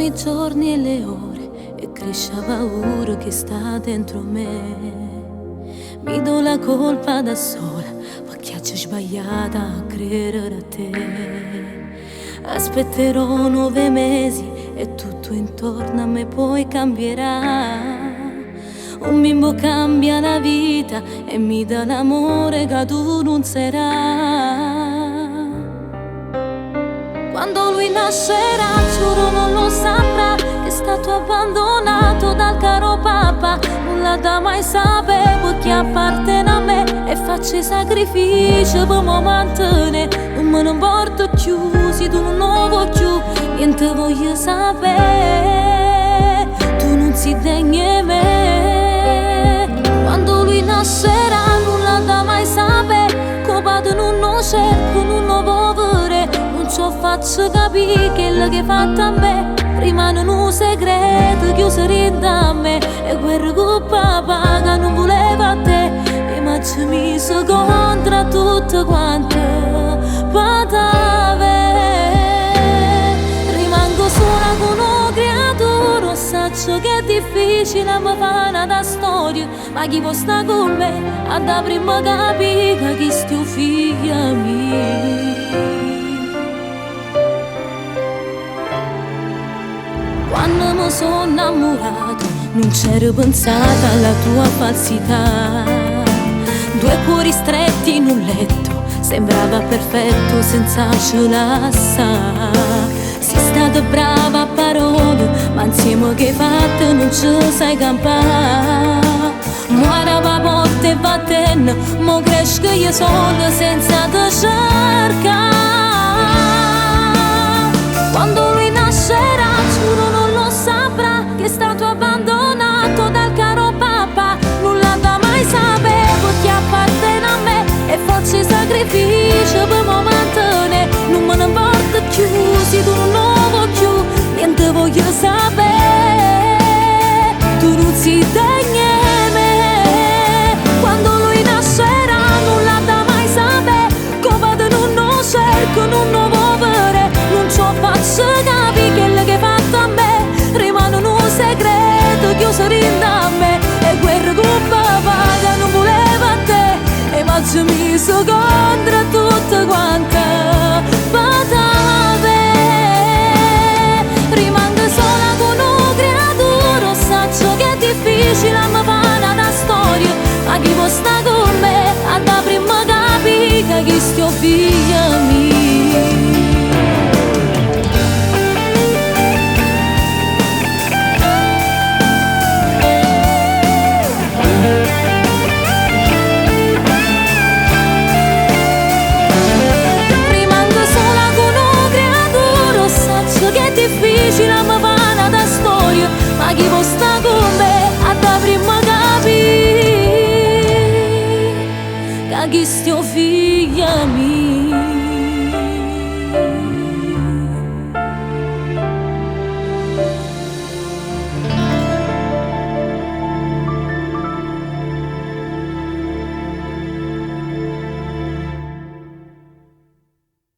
i giorni e le ore e cresce la paura che sta dentro me. Mi do la colpa da sola perché ho sbagliata a credere a te. Aspetterò 9 mesi e tutto intorno a me poi cambierà. Un bimbo cambia la vita e mi dà l'amore che tu non sarai. Quando lui nascerà, giuro non lo saprà che è stato abbandonato dal caro papà. Non la da mai sapevo che appartiene a me e faccio i sacrifici per mi mantenere. Non me ne importa più, se tu non lo vuoi più, niente voglio sapere. Tu non si degni me. Quando lui nascerà, non la da mai sapere. Copato non lo cerco, non lo può vedere. Non ci faccio capire che quello che hai fatto a me rimane un segreto chiuso da me. E quel che papà che non voleva a te e mi ci mise contro tutte quante patave. Rimango sola con una creatura, saccio che è difficile mi fa una storia, ma chi può stare con me a da prima capire che sti figlia mia. Quando mi sono innamorato non c'ero pensata alla tua falsità. 2 cuori stretti in un letto, sembrava perfetto senza celassa. Sei stata brava a parole, ma insieme che hai fatto non ci sai campare. Muore va porta e va ten, mo cresco io sola senza te cercare. Quando lui nascerà, giuro non lo saprà che è stato abbandonato dal caro papà. Nulla da mai sapevo che appartiene a me e faccio i sacrifici per mi mantenere. Non me ne importa più, se tu non lo vuoi più, niente voglio sapere. Tu non si degni me. Quando lui nascerà, nulla da mai sapere. Copato non lo cerco, non lo vuoi vedere. Non ci faccio capire che quello che hai fatto a me rimane un segreto chiuso da me. E quel che papà che non voleva a te e mi ci mise contro tutte quante patave. Rimango sola con una creatura, saccio che è difficile mi fa una storia, ma chi può stare con me a da prima capire che sto figlia mia. Difficile mi fa una storia, ma chi può stare con me a da prima capire che chi stiamo